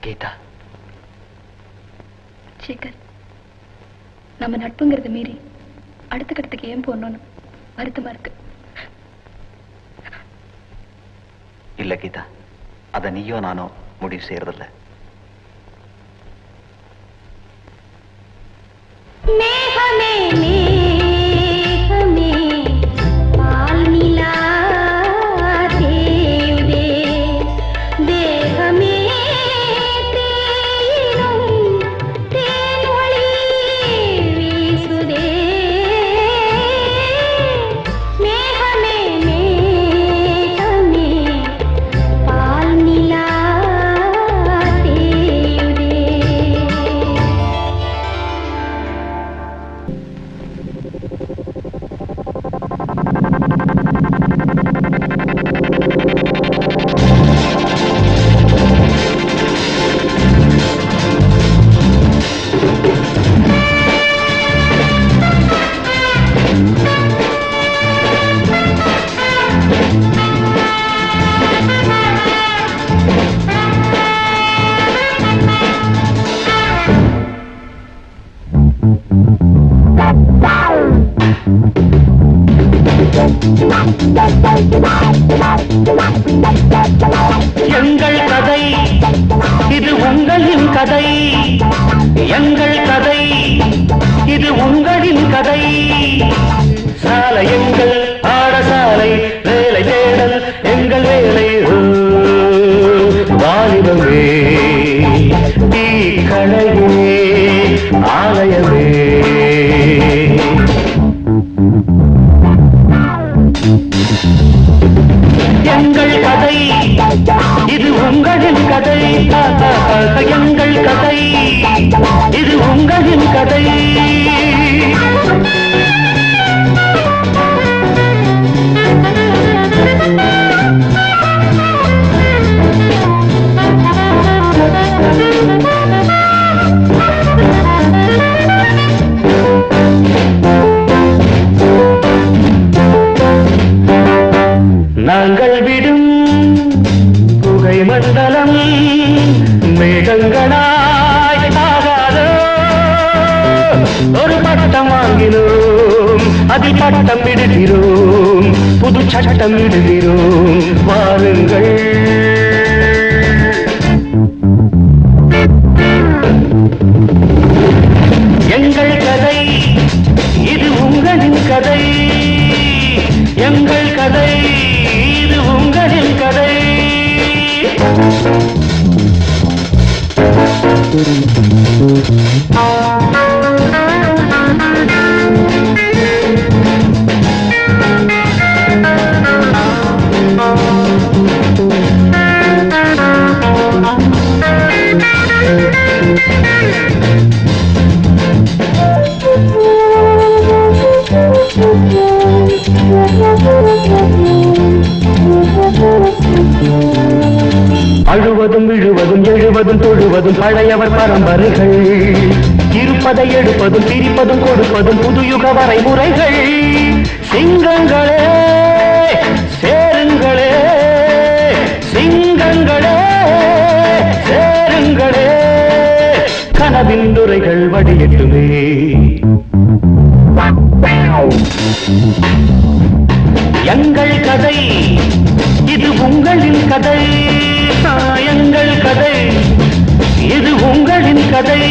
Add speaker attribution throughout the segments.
Speaker 1: கீதா,
Speaker 2: சேகர், நம்ம நட்புங்கிறத மீறி அடுத்த கட்டத்துக்கு ஏன் போனோம்னு வருத்தமா இருக்கு.
Speaker 1: இல்ல கீதா, அத நீயோ நானோ முடிவு செய்யறதில்ல.
Speaker 3: மேகமே மேகமே பால் நிலா தேயுதே தேகமே தேயினும் தேனொளி வீசுதே மேகமே மேகமே பால் நிலா தேயுதே.
Speaker 4: எங்கள் கதை இது உங்களின் கதை, எங்கள் கதை இது உங்களின் கதை. சாலை எங்கள் ஆடசாலை, வேலை தேடல் எங்கள் வேலை. வாலிபமே தீ கடையே ஆலயமே. எங்கள் கதை இது உங்களின் கதை, எங்கள் கதை இது உங்களின் கதை. நாங்கள் விடும் புகை மண்டலம் மேகங்களாய் ஆகாதோ. ஒரு பட்டம் வாங்கினோம், அதில் பட்டம் விடுகிறோம், புது சட்டம் விடுகிறோம். வாருங்கள் எங்கள் கதை இது உங்களின் கதை, எங்கள் கதை இது உங்களின் கதை. அழுவதும் விழுவதும் எழுவதும் தொழுவதும் பழையவர் பரம்பரைகள், இருப்பதை எடுப்பதும் பிரிப்பதும் கொடுப்பதும் புதுயுக வரைமுறைகள். சிங்கங்களே சேருங்களே, சிங்கங்களே சேருங்களே, கனவின் துரைகள் வடியட்டுமே. எங்கள் கதை இது உங்களின் கதை, எங்கள் கதை இது உங்களின் கதை.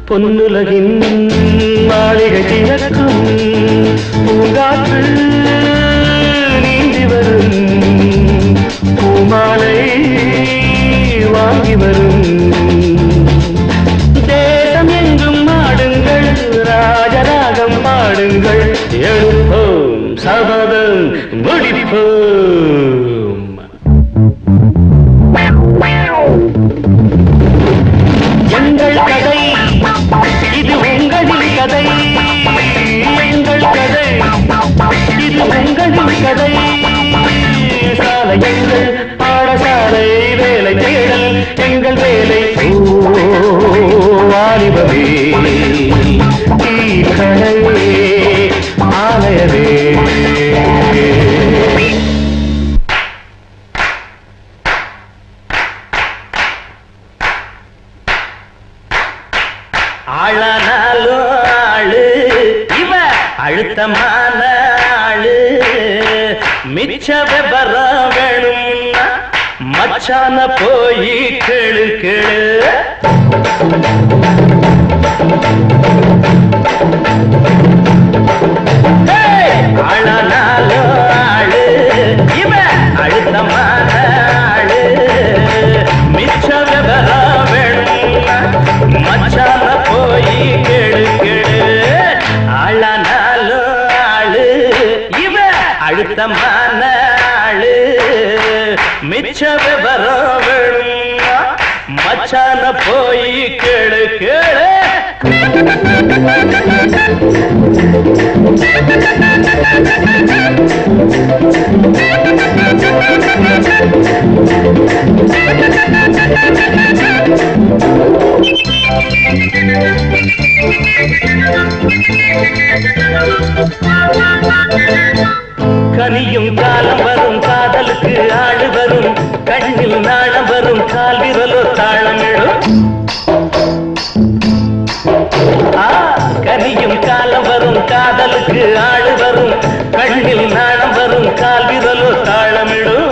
Speaker 4: பொன்னுலகின் மாளிகை திறக்கும் பூங்காற்று நீந்தி வரும், பூமாலை வாங்கி வரும். தேசம் எங்கும் ஆடுங்கள், ராஜராகம் பாடுங்கள், எழுப்போம் சபதம் முடிப்போம். எங்கள் கதை இது உங்களின் கதை, எங்கள் கதை இது உங்களின் கதை. ஆலயங்கள் பாடசாலை வேலை தேடல் எங்கள் வேலை வாலிபமே கடலே ஆலயமே ஆளானாலும் ஆளு இவ அழுத்தமான ஆளு மிச்ச விபரம் வேணும்னா மச்சான போய் கேளு கேளு ஆளானாலும் ஆளு இவ அழுத்தமான ஆளு மிச்ச விபரம் வேணும்னா மச்சான போய் கேளு கேளு ஆளானாலும் ஆளு இவ அழுத்தமான ஆளு மிச்ச விவரம் வேணும்னா மச்சான போய் கேளு கேளு கனியும் காலம் வரும் காதலுக்கு ஆடு வரும் கண்ணில் நாணம் வரும் கால் விரலோ தாளமிடும் கனியும் காலம் வரும் காதலுக்கு ஆடு வரும் கண்ணில் நாணம் வரும் கால் விரலோ தாளமிடும்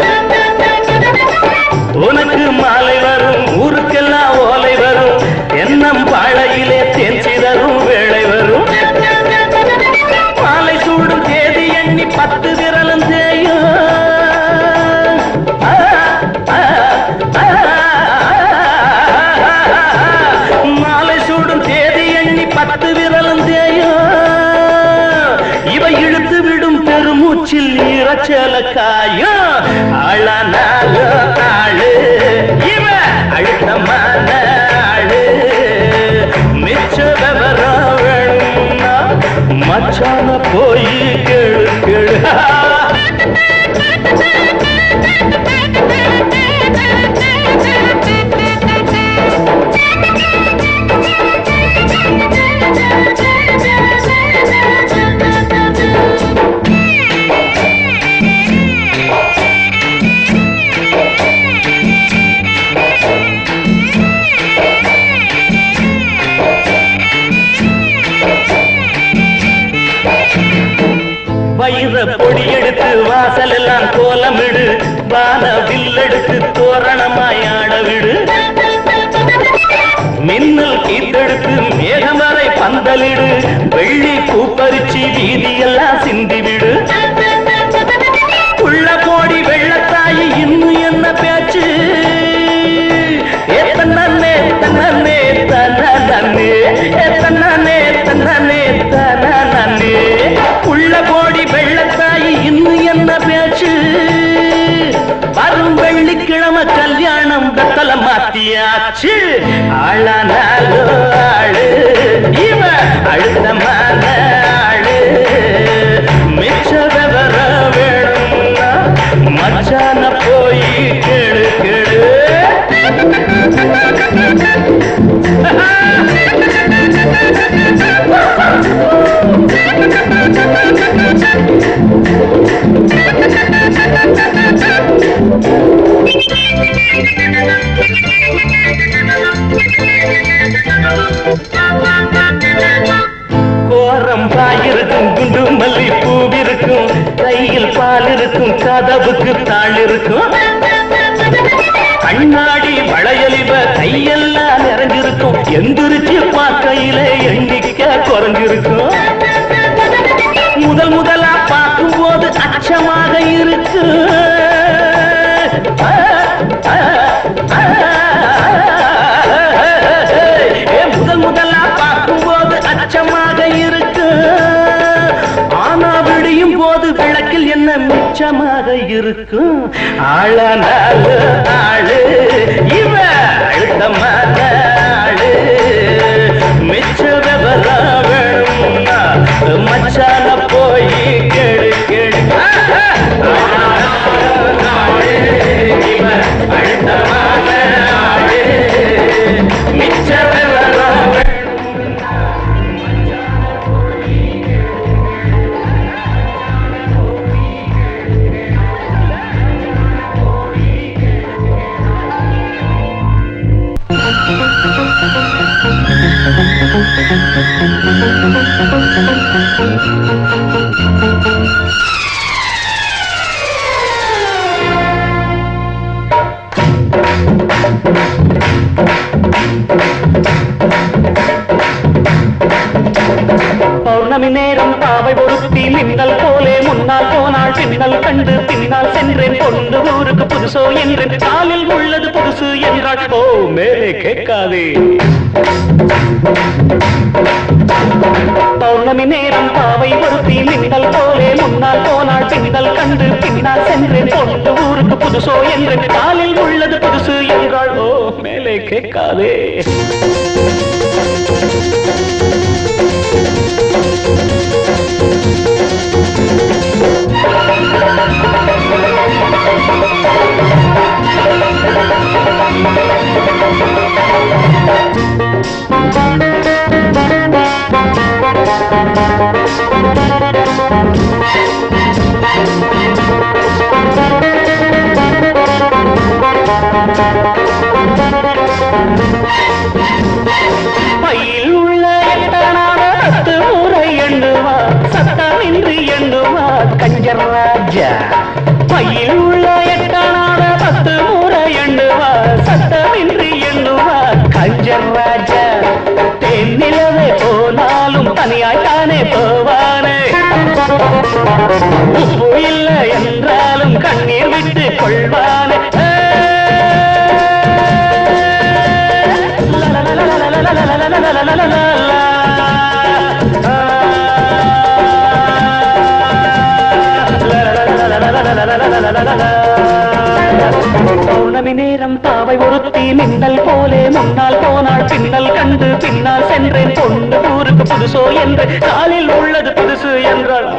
Speaker 4: உனக்கு மாலை வரும் ஊருக்கெல்லாம் ஓலை வரும் எண்ணம் பாழையிலே தேன் சிதறும் வேளை வரும் மாலை சூடும் தேதி எண்ணி 10 விரலும் தேயும் மாலை சூடும் தேதி எண்ணி 10 விரலும் தேயும் இவ இழுத்து விடும் பெருமூச்சில் ஈரச்சல காயும் ஆளானால ஆளு இவ அழுத்தமான ஆளு மிச்ச விவரம் வேணும்னா மச்சான போய் கேளு கேளு வயிற பொடி எடுத்து வாசல் எல்லாம் கோலமிடு வான வில்லெடுத்து தோரணமாய் ஆட விடு மின்னல் கீத்தெடுத்து மேகமரை பந்தலிடு வெள்ளி பூப்பறிச்சி வீதியெல்லாம் சிந்திவிடு உள்ள போடி வெள்ளத்தாயி இன்னும் என்ன பேச்சு தன்னே தன்னே தன்னே தன்னே தன்னே தன்னே உள்ள போடி வெள்ளத்தாயி இன்னும் என்ன பேச்சு வரும் வெள்ளிக்கிழமை கல்யாணம் வெத்தல மாத்தியாச்சு ஆளானாலோ ஆளு இவ அழுத்தமான ஆளு மிச்ச விவரம் வேணும்னா மச்சான போய் கேளு கேளு கோரம் பாயிருக்கும் குண்டு மல்லி பூவிருக்கும் கையில் பால் இருக்கும் கதவுக்கு தாள் இருக்கும் கண்ணாடி வளையலிவ கையெல்லாம் நிறைஞ்சிருக்கும் எந்திரிச்சு பார்க்கையில எண்ணிக்க குறைஞ்சிருக்கும் முதலா பார்க்கும் போது அச்சமாக இருக்கு முதலா பார்க்கும் போது அச்சமாக இருக்கு ஆனா விடியும் போது விளக்கில் என்ன மிச்சமாக இருக்கும் ஆளானால ஆளு இவ அழுத்தமான ஆளு மிச்ச விவரம் வேணும்னா மச்சான போய் கேளு கேளு பௌர்ணமி நேரம் பாவை ஒருத்தி மின்னல் போலே முன்னால் போனாள் பின்னல் கண்டு பின்னால் சென்றேன் கொண்டு ஊருக்கு புதுசோ என்றேன் காலில் உள்ளது புதுசு என்றாள் ஓ மேலே கேட்காதே பௌர்ணமி நேரம் பாவை ஒருத்தி மின்னல் போலே முன்னால் போனாள் பின்னல் கண்டு பின்னால் சென்றேன் கொண்டு ஊருக்கு புதுசோ என்றேன் காலில் உள்ளது புதுசு என்றாள் ஓ மேலே கேட்காதே பையில் உள்ள எட்டனான 10 முறை எண்ணுவார் சத்தமின்றி எண்ணுவார் கஞ்சர் ராஜா பையில் உள்ள எட்டனான 10 முறை எண்ணுவார் சத்தமின்றி எண்ணுவார் கஞ்சர் ராஜா தென்னிலவே போனாலும் தனியாய்த்தானே போவானே உப்பு இல்லை என்றாலும் கண்ணீர் விட்டு கொள்வானே பௌர்ணமி நேரம் பாவை ஒருத்தி மின்னல் போலே முன்னால் போனாள் பின்னல் கண்டு பின்னால் சென்றேன் கொண்டு ஊருக்கு புதுசோ என்று காலில் உள்ளது புதுசு என்றாள்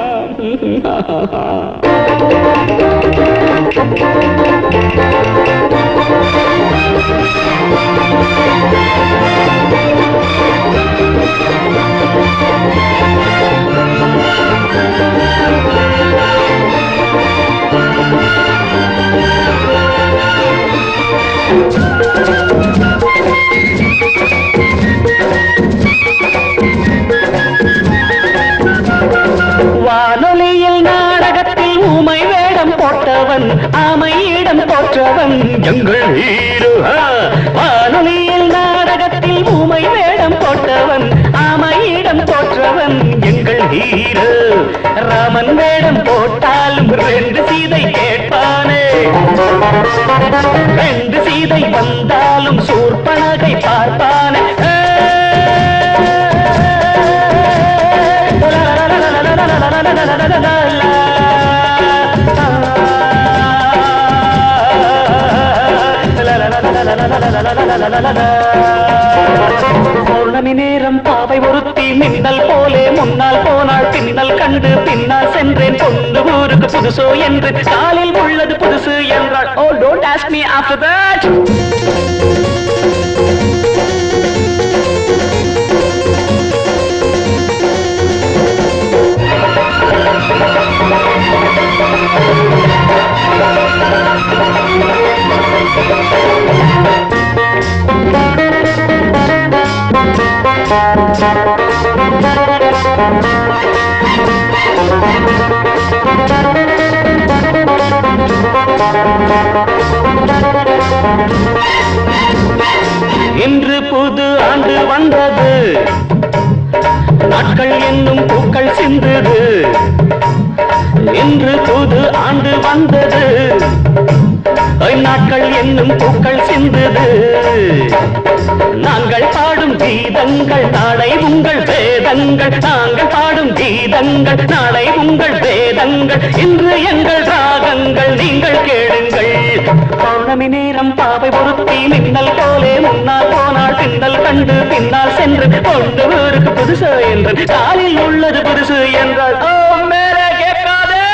Speaker 4: வானொலியில் நாடகத்தில் ஊமை வேடம் போட்டவன் ஆமையிடம் போற்றவன் எங்கள் ஹீரோ வானொலியில் நாடகத்தில் ஊமை வேடம் போட்டவன் ஆமையிடம் போற்றவன் எங்கள் ஹீரோ ராமன் வேடம் போட்டாலும் 2 சீதை கேட்பானே 2 சீதை வந்தாலும் சூர்பனகை பார்ப்பானே பௌர்ணமி நேரம் பாவை ஒருத்தி மின்னல் போலே முன்னால் போனாள் பின்னல் கண்டு பின்னால் சென்றேன் கொண்டு ஊருக்கு புதுசோ என்று காலில் உள்ளது புதுசு என்றாள் ஓ don't ask me after that இன்று புது ஆண்டு வந்தது நாட்கள் என்னும் பூக்கள் சிந்தது இன்று புது ஆண்டு வந்தது நாட்கள் என்னும் பூக்கள் சிந்தது நாங்கள் பாடும் கீதங்கள் நாளை உங்கள் வேதங்கள் நாங்கள் பாடும் கீதங்கள் நாளை உங்கள் வேதங்கள் இன்று எங்கள் ராகங்கள் நீங்கள் கேளுங்கள் பௌர்ணமி நேரம் பாவை பொருத்தி மின்னல் போலே முன்னால் போனாள் பின்னல் கண்டு பின்னால் சென்று கொண்டு ஊருக்கு புதுசு என்று காலில் உள்ளது புதுசு என்றால் ஓ மேலே கேட்காதே